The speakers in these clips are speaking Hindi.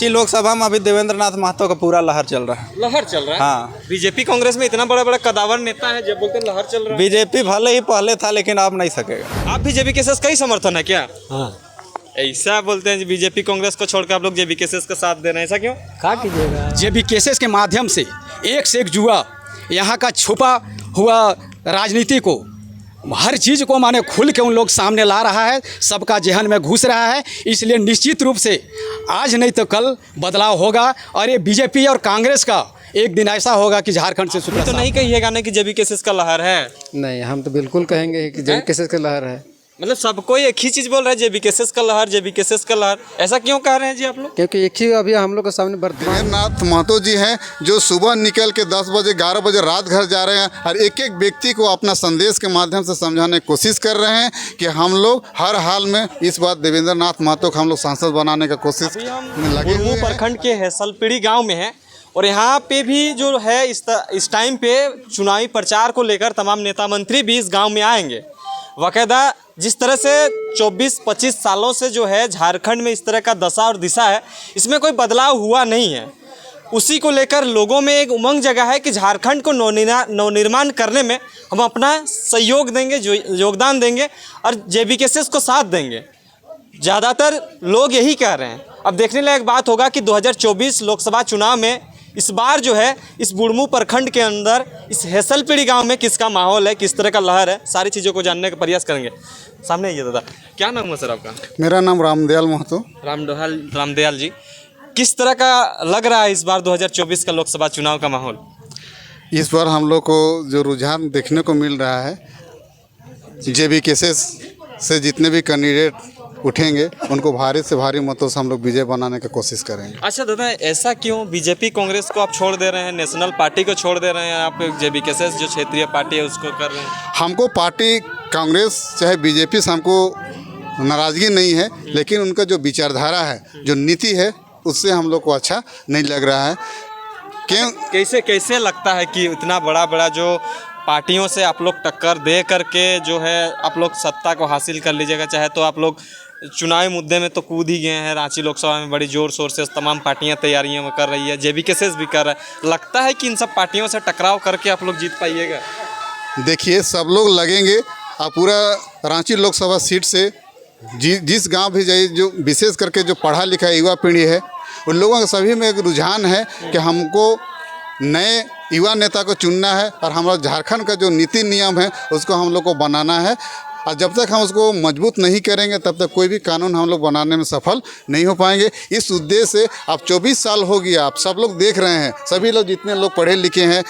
लोकसभा में अभी देवेंद्र नाथ महतो का पूरा लहर चल रहा है। लहर चल रहा है। हाँ, बीजेपी कांग्रेस में इतना बड़ा बड़ा कदावर नेता है, जब बोलते हैं लहर चल रहा है। बीजेपी भले ही पहले था लेकिन अब नहीं सकेगा। आप भी जेबी केसेस का ही समर्थन है क्या? हाँ, ऐसा बोलते हैं बीजेपी कांग्रेस को छोड़कर आप लोग जेबी केसेस का साथ दे रहे हैं, ऐसा क्यों? क्या कीजिएगा। जेबी केसेस के माध्यम से एक से एक जुआ, यहाँ का छुपा हुआ राजनीति को, हर चीज़ को माने खुल के उन लोग सामने ला रहा है, सबका जहन में घुस रहा है। इसलिए निश्चित रूप से आज नहीं तो कल बदलाव होगा और ये बीजेपी और कांग्रेस का एक दिन ऐसा होगा कि झारखंड से तो नहीं कहिएगा ना कि जेबी केसेस का लहर है। नहीं, हम तो बिल्कुल कहेंगे कि जेबी केसेस का लहर है। मतलब सबको एक ही चीज बोल रहा है, जेबी केसेस का लहर, जेबी केसेस का लहर। ऐसा क्यों कह रहे हैं जी आप लोग? क्योंकि एक ही अभी हम लोग के सामने देवेंद्र नाथ महतो जी हैं जो सुबह निकल के 10 बजे 11 बजे रात घर जा रहे हैं और एक एक व्यक्ति को अपना संदेश के माध्यम से समझाने की कोशिश कर रहे हैं कि हम लोग हर हाल में इस बार देवेंद्र नाथ महतो को हम लोग सांसद बनाने का कोशिश में लगे हुए हैं। प्रखंड के हैसलपीड़ी गाँव में है और यहाँ पे भी जो है इस टाइम पे चुनावी प्रचार को लेकर तमाम नेता मंत्री भी इस गाँव में आएंगे। बाकायदा जिस तरह से 24-25 सालों से जो है झारखंड में इस तरह का दशा और दिशा है, इसमें कोई बदलाव हुआ नहीं है। उसी को लेकर लोगों में एक उमंग जगह है कि झारखंड को नवनिर्माण करने में हम अपना सहयोग देंगे, योगदान देंगे और जेबी केसेस को साथ देंगे। ज़्यादातर लोग यही कह रहे हैं। अब देखने लायक बात होगा कि 2024 लोकसभा चुनाव में इस बार जो है इस बुढ़मू प्रखंड के अंदर इस हैसलपीड़ी गांव में किसका माहौल है, किस तरह का लहर है, सारी चीज़ों को जानने का प्रयास करेंगे। सामने आइए दादा, क्या नाम है सर आपका? मेरा नाम रामदयाल महतो। रामदयाल जी, किस तरह का लग रहा है इस बार 2024 का लोकसभा चुनाव का माहौल? इस बार हम लोग को जो रुझान देखने को मिल रहा है, जेबी केसेस से जितने भी कैंडिडेट उठेंगे उनको भारी से भारी मतों से हम लोग विजय बनाने की कोशिश करेंगे। अच्छा दादा, ऐसा क्यों? बीजेपी कांग्रेस को आप छोड़ दे रहे हैं, नेशनल पार्टी को छोड़ दे रहे हैं, आप जेबी केसेस जो क्षेत्रीय पार्टी है उसको कर रहे हैं? हमको पार्टी कांग्रेस चाहे बीजेपी से हमको नाराज़गी नहीं है, लेकिन उनका जो विचारधारा है, जो नीति है, उससे हम लोग को अच्छा नहीं लग रहा है। क्यों? कैसे लगता है कि इतना बड़ा जो पार्टियों से आप लोग टक्कर दे करके जो है आप लोग सत्ता को हासिल कर लीजिएगा? चाहे तो आप लोग चुनावी मुद्दे में तो कूद ही गए हैं, रांची लोकसभा में बड़ी जोर शोर से तमाम पार्टियां तैयारियां में कर रही है, जेबी केसेस भी कर रहा है। लगता है कि इन सब पार्टियों से टकराव करके आप लोग जीत पाइएगा? देखिए, सब लोग लगेंगे और पूरा रांची लोकसभा सीट से जिस गांव भी जाइए, जो विशेष करके जो पढ़ा लिखा युवा पीढ़ी है, उन लोगों के सभी में एक रुझान है कि हमको नए युवा नेता को चुनना है और हमारा झारखंड का जो नीति नियम है उसको हम लोग को बनाना है। और जब तक हम उसको मजबूत नहीं करेंगे तब तक कोई भी कानून हम लोग बनाने में सफल नहीं हो पाएंगे। इस उद्देश्य से अब 24 साल हो गया, आप सब लोग देख रहे हैं, सभी लोग जितने लोग पढ़े लिखे हैं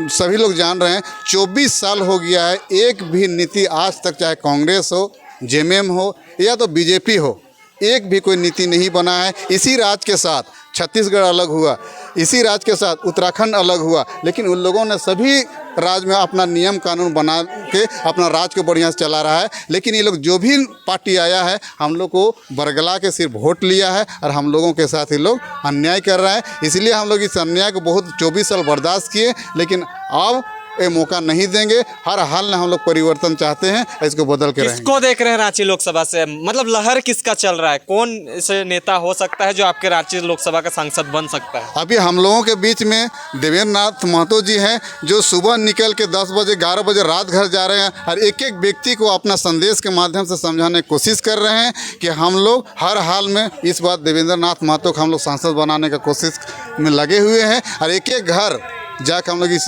सभी लोग जान रहे हैं, 24 साल हो गया है, एक भी नीति आज तक, चाहे कांग्रेस हो, जेएमएम हो या तो बीजेपी हो, एक भी कोई नीति नहीं बना है। इसी राज्य के साथ छत्तीसगढ़ अलग हुआ, इसी राज्य के साथ उत्तराखंड अलग हुआ, लेकिन उन लोगों ने सभी राज्य में अपना नियम कानून बना के अपना राज्य को बढ़िया से चला रहा है। लेकिन ये लोग जो भी पार्टी आया है हम लोग को बरगला के सिर्फ वोट लिया है और हम लोगों के साथ ये लोग अन्याय कर रहा है। इसलिए हम लोग इस अन्याय को बहुत 24 साल बर्दाश्त किए, लेकिन अब ये मौका नहीं देंगे। हर हाल में हम लोग परिवर्तन चाहते हैं, इसको बदल के रहेंगे। किसको देख रहे हैं रांची लोकसभा से? मतलब लहर किसका चल रहा है? कौन से नेता हो सकता है जो आपके रांची लोकसभा का सांसद बन सकता है? अभी हम लोगों के बीच में देवेंद्र नाथ महतो जी हैं जो सुबह निकल के 10 बजे 11 बजे रात घर जा रहे हैं और एक एक व्यक्ति को अपना संदेश के माध्यम से समझाने की कोशिश कर रहे हैं कि हम लोग हर हाल में इस बार देवेंद्र नाथ महतो को हम लोग सांसद बनाने का कोशिश में लगे हुए हैं और एक एक घर जाकर हम लोग इस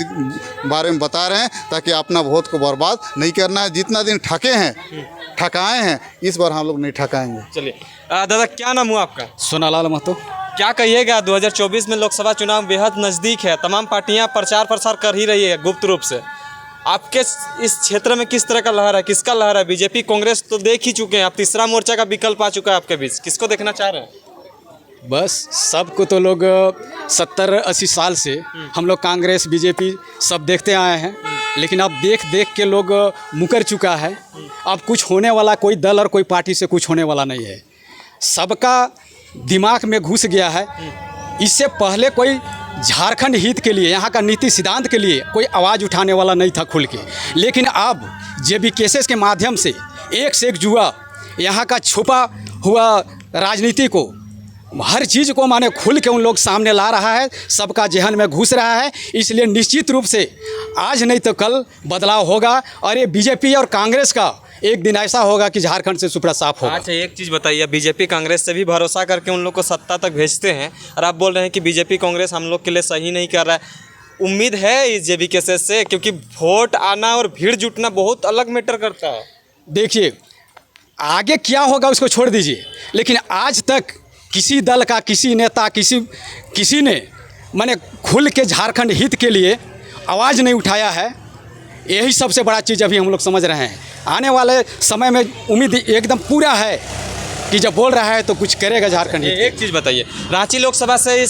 बारे में बता रहे हैं ताकि अपना वोट को बर्बाद नहीं करना है। जितना दिन ठके हैं, ठकाए हैं, इस बार हम लोग नहीं ठकाएंगे। चलिए दादा, क्या नाम हुआ आपका? सोनालाल महतो। क्या कहिएगा, 2024 में लोकसभा चुनाव बेहद नज़दीक है, तमाम पार्टियां प्रचार प्रसार कर ही रही है गुप्त रूप से। आपके इस क्षेत्र में किस तरह का लहर है, किसका लहर है? बीजेपी कांग्रेस तो देख ही चुके हैं, अब तीसरा मोर्चा का विकल्प आ चुका है आपके बीच, किसको देखना चाह रहे हैं? बस सबको तो लोग 70-80 साल से हम लोग कांग्रेस बीजेपी सब देखते आए हैं, लेकिन अब देख देख के लोग मुकर चुका है। अब कुछ होने वाला कोई दल और कोई पार्टी से कुछ होने वाला नहीं है, सबका दिमाग में घुस गया है। इससे पहले कोई झारखंड हित के लिए, यहाँ का नीति सिद्धांत के लिए कोई आवाज़ उठाने वाला नहीं था खुल के, लेकिन अब जेबी केसेस के माध्यम से एक से एक जुआ, यहाँ का छुपा हुआ राजनीति को, हर चीज़ को माने खुल के उन लोग सामने ला रहा है, सबका जहन में घुस रहा है। इसलिए निश्चित रूप से आज नहीं तो कल बदलाव होगा और ये बीजेपी और कांग्रेस का एक दिन ऐसा होगा कि झारखंड से सुपड़ा साफ होगा। अच्छा, एक चीज़ बताइए, बीजेपी कांग्रेस से भी भरोसा करके उन लोग को सत्ता तक भेजते हैं और आप बोल रहे हैं कि बीजेपी कांग्रेस हम लोग के लिए सही नहीं कर रहा है। उम्मीद है इस JBKSS से, क्योंकि वोट आना और भीड़ जुटना बहुत अलग मैटर करता है। देखिए आगे क्या होगा उसको छोड़ दीजिए, लेकिन आज तक किसी दल का, किसी नेता, किसी ने माने खुल के झारखंड हित के लिए आवाज़ नहीं उठाया है। यही सबसे बड़ा चीज़ अभी हम लोग समझ रहे हैं। आने वाले समय में उम्मीद एकदम पूरा है कि जब बोल रहा है तो कुछ करेगा झारखंड हित। एक चीज़ बताइए, रांची लोकसभा से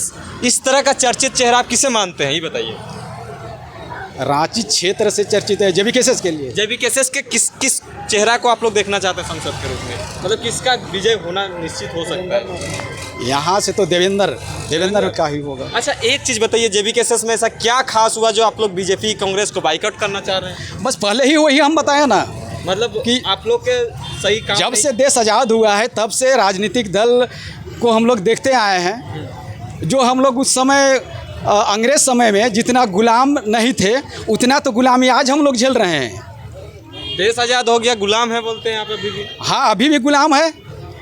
इस तरह का चर्चित चेहरा आप किसे मानते हैं, ये बताइए। रांची क्षेत्र से चर्चित है JBKSS के लिए। JBKSS के किस चेहरा को आप लोग देखना चाहते हैं संसद के रूप में, मतलब किसका विजय होना निश्चित हो सकता है? यहाँ से तो देवेंद्र का ही होगा। अच्छा, एक चीज़ बताइए, JBKSS में ऐसा क्या खास हुआ जो आप लोग बीजेपी कांग्रेस को बाइकआउट करना चाह रहे हैं? बस पहले ही वही हम बताए ना, मतलब कि आप लोग के सही काम जब से देश आज़ाद हुआ है तब से राजनीतिक दल को हम लोग देखते आए हैं। जो हम लोग उस समय अंग्रेज समय में जितना गुलाम नहीं थे उतना तो गुलामी आज हम लोग झेल रहे हैं। देश आज़ाद हो गया, गुलाम है बोलते हैं आप अभी भी? हाँ, अभी भी गुलाम है।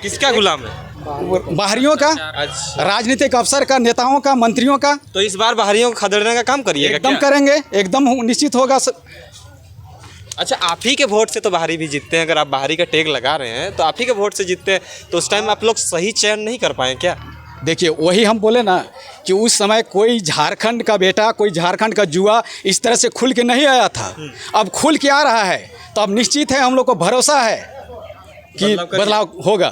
किसका गुलाम है? बाहरियों का, अच्छा, राजनीतिक अफसर का, नेताओं का, मंत्रियों का। तो इस बार बाहरियों को खदेड़ने का काम करिएगा? एकदम क्या करेंगे, एकदम निश्चित होगा। अच्छा, आप ही के वोट से तो बाहरी भी जीतते हैं। अगर आप बाहरी का टैग लगा रहे हैं तो आप ही के वोट से जीतते हैं, तो उस टाइम आप लोग सही चयन नहीं कर पाए क्या? देखिए वही हम बोले ना कि उस समय कोई झारखंड का बेटा, कोई झारखंड का जुआ इस तरह से खुल के नहीं आया था। अब खुल के आ रहा है तो अब निश्चित है, हम लोग को भरोसा है कि बदलाव होगा।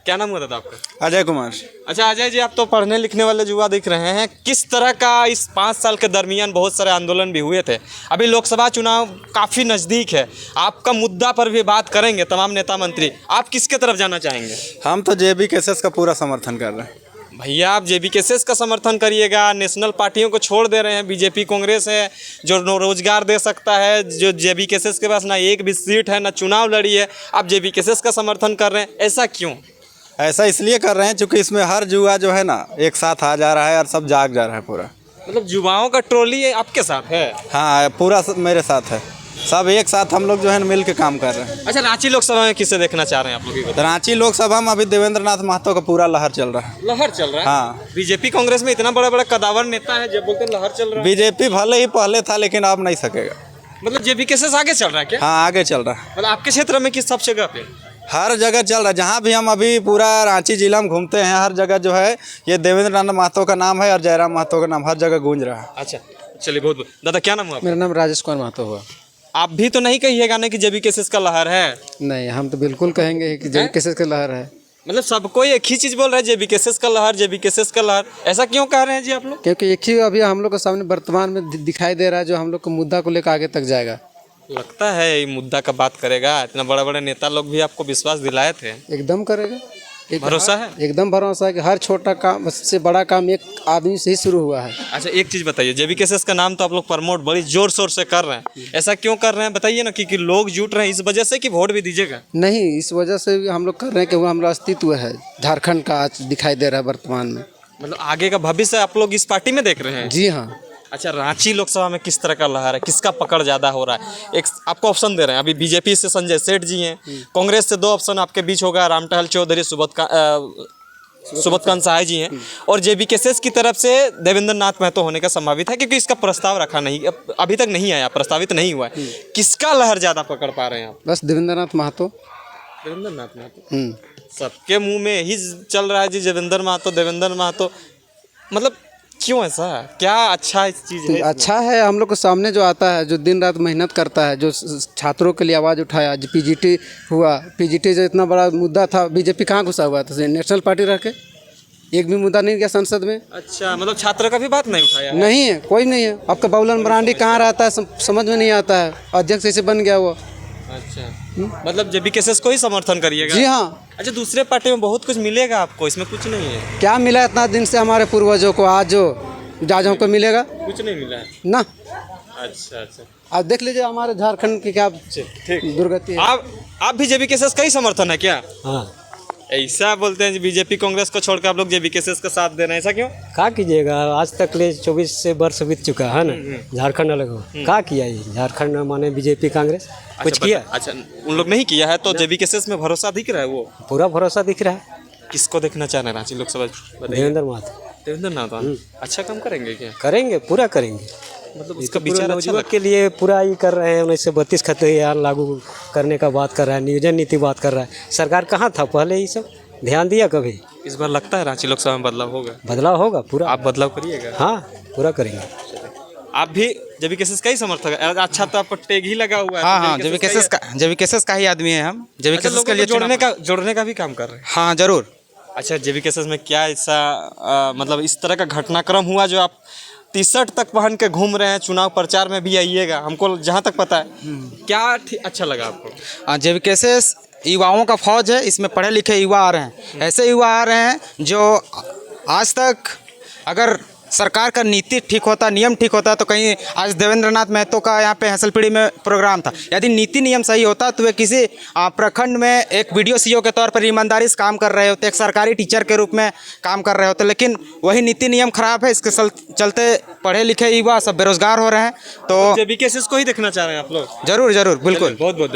क्या नाम हुआ था आपका? अजय कुमार। अच्छा अजय जी, आप तो पढ़ने लिखने वाले युवा दिख रहे हैं। किस तरह का इस 5 साल के दरमियान बहुत सारे आंदोलन भी हुए थे, अभी लोकसभा चुनाव काफ़ी नज़दीक है, आपका मुद्दा पर भी बात करेंगे तमाम नेता मंत्री, आप किसके तरफ जाना चाहेंगे? हम तो JBKSS का पूरा समर्थन कर रहे हैं। भैया आप JBKSS का समर्थन करिएगा, नेशनल पार्टियों को छोड़ दे रहे हैं। बीजेपी कांग्रेस है जो रोजगार दे सकता है, जो JBKSS के पास ना एक भी सीट है, ना चुनाव लड़ी है, आप JBKSS का समर्थन कर रहे हैं, ऐसा क्यों? ऐसा इसलिए कर रहे हैं क्योंकि इसमें हर जुआ जो है ना एक साथ आ जा रहा है और सब जाग जा रहा है पूरा। मतलब युवाओं का ट्रोली आपके साथ है? हाँ, पूरा मेरे साथ है, सब एक साथ हम लोग जो है ना मिल के काम कर रहे हैं। अच्छा, रांची लोकसभा में किसे देखना चाह रहे हैं आप लोग? रांची लोकसभा में अभी देवेंद्र नाथ महतो का पूरा लहर चल रहा है। लहर चल रहा है? हाँ। बीजेपी कांग्रेस में इतना बड़ा बड़ा कदावर नेता है, जब बोलते हैं लहर चल रहा है। बीजेपी भले ही पहले था लेकिन अब नहीं सकेगा। मतलब JBKSS आगे चल रहा है क्या? हाँ, आगे चल रहा है। मतलब आपके क्षेत्र में किस सब जगह पे? हर जगह चल रहा है, जहाँ भी हम अभी पूरा रांची जिला में घूमते हैं हर जगह जो है ये देवेंद्र नाथ महतो का नाम है और जयराम महतो का नाम हर जगह गूंज रहा है। अच्छा चलिए, बहुत बहुत। दादा क्या नाम हुआ? मेरा नाम राजेश कुमार महतो हुआ। आप भी तो नहीं कहिएगा ना कि JBKSS का लहर है? नहीं, हम तो बिल्कुल कहेंगे कि JBKSS का लहर है। मतलब सबको एक ही चीज़ बोल रहा है, JBKSS का लहर, JBKSS का लहर, ऐसा क्यों कह रहे हैं जी आप लोग? क्योंकि एक ही अभी हम लोग के सामने वर्तमान में दिखाई दे रहा है जो हम लोग को मुद्दा को लेकर आगे तक जाएगा। लगता है ये मुद्दा का बात करेगा, इतना बड़ा बड़े नेता लोग भी आपको विश्वास दिलाए थे। एकदम करेगा, भरोसा है? एकदम भरोसा है कि हर छोटा काम से बड़ा काम एक आदमी से ही शुरू हुआ है। अच्छा एक चीज़ बताइए, JBKSS का नाम तो आप लोग प्रमोट बड़ी जोर शोर से कर रहे हैं, ऐसा क्यों कर रहे हैं बताइए ना? कि लोग जुट रहे हैं इस वजह से कि वोट भी दीजिएगा? नहीं, इस वजह से भी हम लोग कर रहे हैं कि वो हमारा अस्तित्व है झारखंड का आज दिखाई दे रहा है वर्तमान में। मतलब आगे का भविष्य आप लोग इस पार्टी में देख रहे हैं? जी हाँ। अच्छा, रांची लोकसभा में किस तरह का लहर है, किसका पकड़ ज़्यादा हो रहा है? एक आपको ऑप्शन दे रहे हैं, अभी बीजेपी से संजय सेठ जी हैं, कांग्रेस से 2 ऑप्शन आपके बीच होगा, रामटहल चौधरी, सुबोधकांत सहाय जी हैं, और JBKSS की तरफ से देवेंद्र नाथ महतो होने का संभावित है, क्योंकि इसका प्रस्ताव रखा नहीं, अभी तक नहीं आया, प्रस्तावित नहीं हुआ है। किसका लहर ज़्यादा पकड़ पा रहे हैं आप? बस देवेंद्र नाथ महतो। देवेंद्र नाथ महतो सबके मुँह में यही चल रहा है जी, देवेंद्र महतो। मतलब क्यों ऐसा, क्या अच्छा इस चीज़ है? अच्छा है, हम लोग के सामने जो आता है, जो दिन रात मेहनत करता है, जो छात्रों के लिए आवाज़ उठाया, जो PGT हुआ, PGT जो इतना बड़ा मुद्दा था, बीजेपी कहाँ घुसा हुआ था? नेशनल पार्टी रह के एक भी मुद्दा नहीं गया संसद में। अच्छा, मतलब छात्र का भी बात नहीं उठाया है? नहीं है, कोई नहीं है। आपका बाबूलाल मरांडी कहाँ रहता है समझ में नहीं आता है, अध्यक्ष ऐसे बन गया वो। अच्छा, मतलब JBKSS को ही समर्थन करिएगा? जी हाँ। अच्छा, दूसरे पार्टी में बहुत कुछ मिलेगा आपको, इसमें कुछ नहीं है? क्या मिला इतना दिन से हमारे पूर्वजों को, आज हमको मिलेगा? कुछ नहीं मिला है ना। अच्छा, आप देख लीजिए हमारे झारखंड की क्या दुर्गति है। आप भी JBKSS का ही समर्थन है क्या? हाँ। ऐसा बोलते हैं बीजेपी कांग्रेस को छोड़कर आप लोग जेबीकेएसएस का साथ दे रहे हैं, ऐसा क्यों? क्या कीजिएगा, आज तक ले 24 से वर्ष बीत चुका है ना, झारखंड अलग हो, क्या किया ये झारखंड माने बीजेपी कांग्रेस कुछ किया? अच्छा, उन लोग नहीं किया है तो जेबीकेएसएस में भरोसा दिख रहा है। वो पूरा भरोसा दिख रहा है। किसको देखना चाह रहे हैं रांची लोकसभा? देवेंद्र महतो देवेंद्र नाथ अच्छा काम करेंगे क्या? करेंगे, पूरा करेंगे। मतलब उसका पूरा विचार अच्छा नौजुवक लगता के लिए पूरा ही कर रहे हैं। 1932 खतियान लागू करने का बात कर रहा है, नियोजन नीति बात कर रहा है। सरकार कहाँ था पहले, ये सब ध्यान दिया कभी? है। इस बार लगता है रांची लोकसभा में बदलाव होगा। बदलाव होगा पूरा। आप बदलाव करिएगा? हाँ, पूरा करेंगे। आप भी जेबीकेएसएस का ही समर्थक है? अच्छा, तो आपको टैग ही लगा हुआ है। हाँ हाँ, जेबीकेएसएस का ही आदमी है हम। जेबीकेएसएस के लिए जोड़ने का भी काम कर रहे हैं। हाँ जरूर। अच्छा, जेबीकेएसएस में क्या ऐसा मतलब इस तरह का घटनाक्रम हुआ जो आप टी-शर्ट तक पहन के घूम रहे हैं, चुनाव प्रचार में भी आइएगा, हमको जहाँ तक पता है, क्या अच्छा लगा आपको? जेबीकेएसएस युवाओं का फौज है, इसमें पढ़े लिखे युवा आ रहे हैं। ऐसे युवा आ रहे हैं जो आज तक अगर सरकार का नीति ठीक होता, नियम ठीक होता तो कहीं आज देवेंद्र नाथ महतो का यहाँ पे हंसलपीढ़ी में प्रोग्राम था। यदि नीति नियम सही होता तो वे किसी प्रखंड में एक वीडियो सीओ के तौर पर ईमानदारी से काम कर रहे होते, एक सरकारी टीचर के रूप में काम कर रहे होते। लेकिन वही नीति नियम खराब है, इसके चलते पढ़े लिखे युवा सब बेरोजगार हो रहे हैं। तो जेबीकेएसएस को ही देखना चाह रहे हैं आप लोग? जरूर जरूर, बिल्कुल। बहुत बहुत